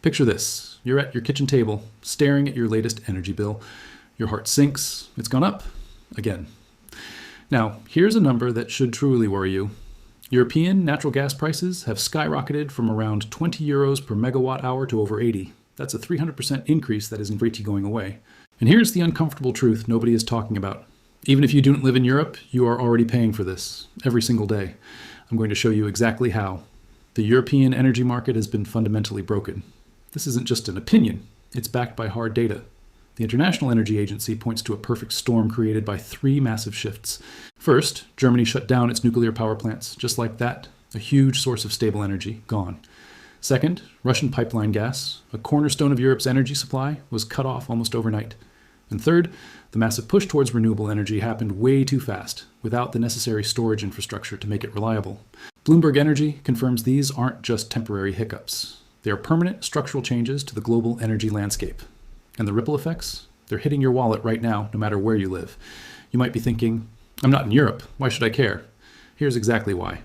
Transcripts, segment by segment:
Picture this. You're at your kitchen table, staring at your latest energy bill. Your heart sinks. It's gone up again. Now, here's a number that should truly worry you. European natural gas prices have skyrocketed from around 20 euros per megawatt hour to over 80. That's a 300% increase that isn't pretty going away. And here's the uncomfortable truth nobody is talking about. Even if you don't live in Europe, you are already paying for this every single day. I'm going to show you exactly how. The European energy market has been fundamentally broken. This isn't just an opinion. It's backed by hard data. The International Energy Agency points to a perfect storm created by three massive shifts. First, Germany shut down its nuclear power plants. Just like that, a huge source of stable energy, gone. Second, Russian pipeline gas, a cornerstone of Europe's energy supply, was cut off almost overnight. And third, the massive push towards renewable energy happened way too fast, without the necessary storage infrastructure to make it reliable. Bloomberg Energy confirms these aren't just temporary hiccups. They are permanent structural changes to the global energy landscape. And the ripple effects? They're hitting your wallet right now, no matter where you live. You might be thinking, I'm not in Europe, why should I care? Here's exactly why.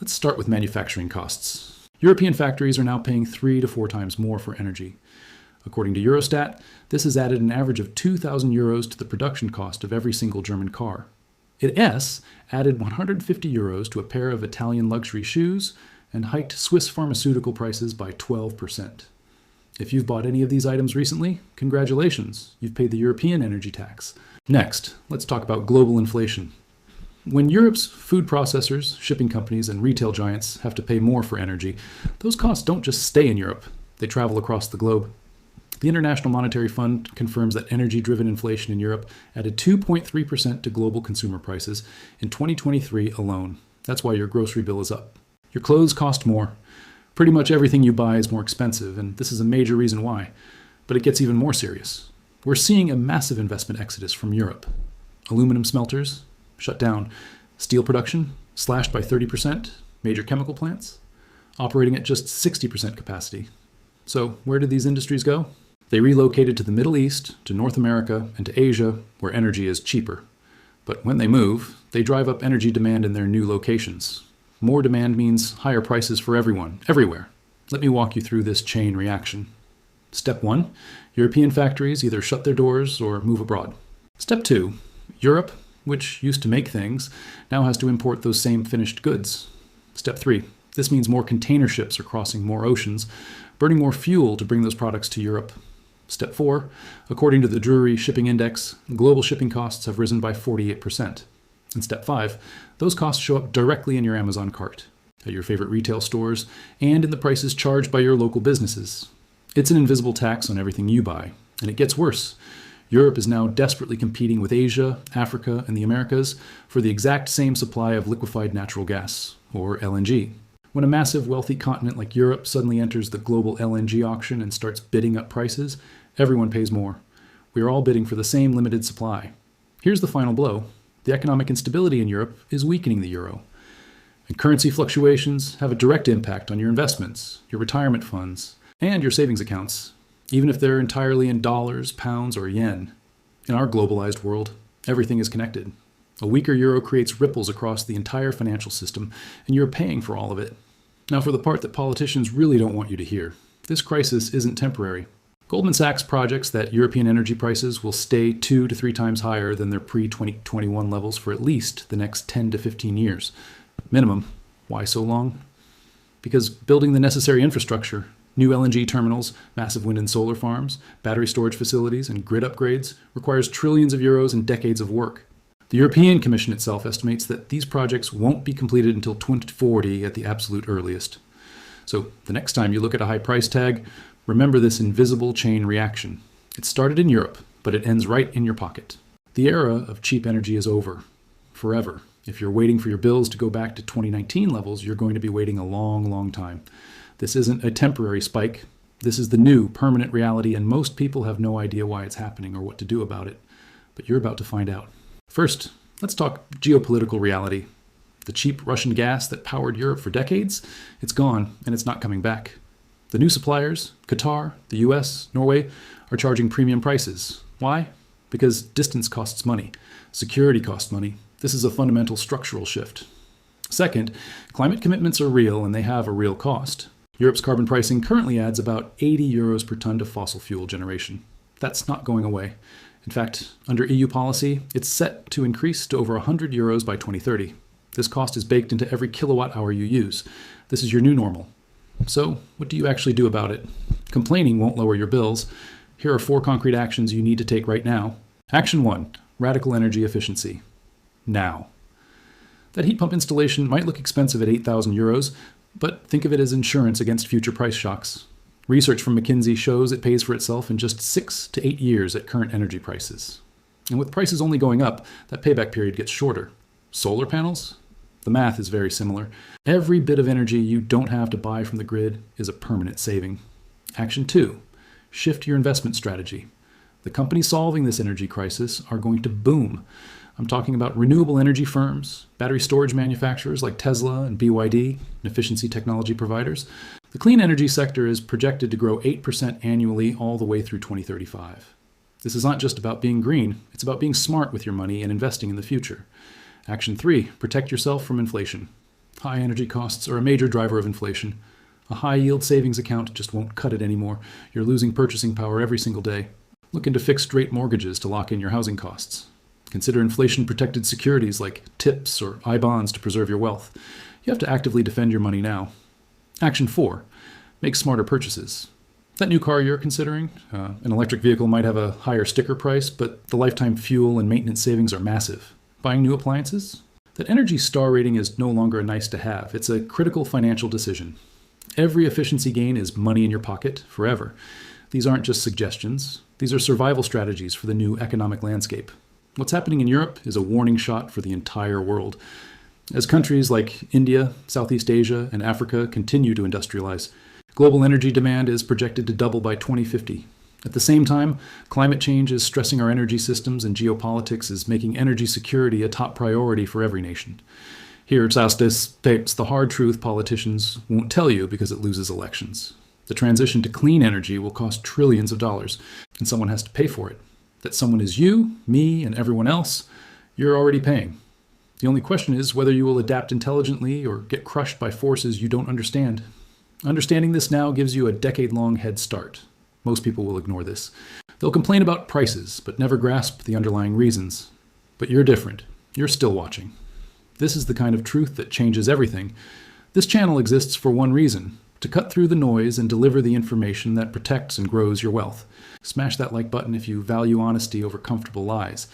Let's start with manufacturing costs. European factories are now paying 3 to 4 times more for energy. According to Eurostat, this has added an average of 2,000 euros to the production cost of every single German car. It added 150 euros to a pair of Italian luxury shoes and hiked Swiss pharmaceutical prices by 12%. If you've bought any of these items recently, congratulations, you've paid the European energy tax. Next, let's talk about global inflation. When Europe's food processors, shipping companies, and retail giants have to pay more for energy, those costs don't just stay in Europe, they travel across the globe. The International Monetary Fund confirms that energy-driven inflation in Europe added 2.3% to global consumer prices in 2023 alone. That's why your grocery bill is up. Your clothes cost more. Pretty much everything you buy is more expensive, and this is a major reason why. But it gets even more serious. We're seeing a massive investment exodus from Europe. Aluminum smelters shut down. Steel production slashed by 30%. Major chemical plants operating at just 60% capacity. So where did these industries go? They relocated to the Middle East, to North America, and to Asia, where energy is cheaper. But when they move, they drive up energy demand in their new locations. More demand means higher prices for everyone, everywhere. Let me walk you through this chain reaction. Step 1, European factories either shut their doors or move abroad. Step 2, Europe, which used to make things, now has to import those same finished goods. Step 3, this means more container ships are crossing more oceans, burning more fuel to bring those products to Europe. Step 4, according to the Drewry Shipping Index, global shipping costs have risen by 48%. And step 5, those costs show up directly in your Amazon cart, at your favorite retail stores, and in the prices charged by your local businesses. It's an invisible tax on everything you buy, and it gets worse. Europe is now desperately competing with Asia, Africa, and the Americas for the exact same supply of liquefied natural gas, or LNG. When a massive, wealthy continent like Europe suddenly enters the global LNG auction and starts bidding up prices, everyone pays more. We are all bidding for the same limited supply. Here's the final blow. The economic instability in Europe is weakening the euro. And currency fluctuations have a direct impact on your investments, your retirement funds, and your savings accounts, even if they're entirely in dollars, pounds, or yen. In our globalized world, everything is connected. A weaker euro creates ripples across the entire financial system, and you're paying for all of it. Now for the part that politicians really don't want you to hear. This crisis isn't temporary. Goldman Sachs projects that European energy prices will stay 2 to 3 times higher than their pre-2021 levels for at least the next 10 to 15 years. Minimum. Why so long? Because building the necessary infrastructure, new LNG terminals, massive wind and solar farms, battery storage facilities, and grid upgrades requires trillions of euros and decades of work. The European Commission itself estimates that these projects won't be completed until 2040 at the absolute earliest. So the next time you look at a high price tag, remember this invisible chain reaction. It started in Europe, but it ends right in your pocket. The era of cheap energy is over. Forever. If you're waiting for your bills to go back to 2019 levels, you're going to be waiting a long, long time. This isn't a temporary spike. This is the new permanent reality, and most people have no idea why it's happening or what to do about it. But you're about to find out. First, let's talk geopolitical reality. The cheap Russian gas that powered Europe for decades, it's gone and it's not coming back. The new suppliers, Qatar, the US, Norway, are charging premium prices. Why? Because distance costs money. Security costs money. This is a fundamental structural shift. Second, climate commitments are real and they have a real cost. Europe's carbon pricing currently adds about 80 euros per ton to fossil fuel generation. That's not going away. In fact, under EU policy, it's set to increase to over 100 euros by 2030. This cost is baked into every kilowatt hour you use. This is your new normal. So, what do you actually do about it? Complaining won't lower your bills. Here are 4 concrete actions you need to take right now. Action 1. Radical energy efficiency. Now. That heat pump installation might look expensive at 8,000 euros, but think of it as insurance against future price shocks. Research from McKinsey shows it pays for itself in just 6 to 8 years at current energy prices. And with prices only going up, that payback period gets shorter. Solar panels? The math is very similar. Every bit of energy you don't have to buy from the grid is a permanent saving. Action 2. Shift your investment strategy. The companies solving this energy crisis are going to boom. I'm talking about renewable energy firms, battery storage manufacturers like Tesla and BYD, and efficiency technology providers. The clean energy sector is projected to grow 8% annually all the way through 2035. This is not just about being green, it's about being smart with your money and investing in the future. Action 3. Protect yourself from inflation. High energy costs are a major driver of inflation. A high-yield savings account just won't cut it anymore. You're losing purchasing power every single day. Look into fixed-rate mortgages to lock in your housing costs. Consider inflation-protected securities like TIPS or I-bonds to preserve your wealth. You have to actively defend your money now. Action 4. Make smarter purchases. That new car you're considering, an electric vehicle might have a higher sticker price, but the lifetime fuel and maintenance savings are massive. Buying new appliances? That Energy Star rating is no longer a nice-to-have. It's a critical financial decision. Every efficiency gain is money in your pocket forever. These aren't just suggestions. These are survival strategies for the new economic landscape. What's happening in Europe is a warning shot for the entire world. As countries like India, Southeast Asia, and Africa continue to industrialize, global energy demand is projected to double by 2050. At the same time, climate change is stressing our energy systems, and geopolitics is making energy security a top priority for every nation. Here at Saustis states the hard truth politicians won't tell you because it loses elections. The transition to clean energy will cost trillions of dollars, and someone has to pay for it. That someone is you, me, and everyone else. You're already paying. The only question is whether you will adapt intelligently or get crushed by forces you don't understand. Understanding this now gives you a decade-long head start. Most people will ignore this. They'll complain about prices, but never grasp the underlying reasons. But you're different. You're still watching. This is the kind of truth that changes everything. This channel exists for one reason: to cut through the noise and deliver the information that protects and grows your wealth. Smash that like button if you value honesty over comfortable lies.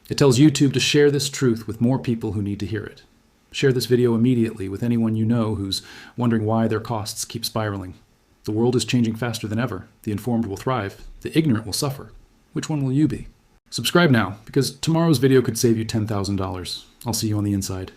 It tells YouTube to share this truth with more people who need to hear it. Share this video immediately with anyone you know who's wondering why their costs keep spiraling. The world is changing faster than ever. The informed will thrive. The ignorant will suffer. Which one will you be? Subscribe now, because tomorrow's video could save you $10,000. I'll see you on the inside.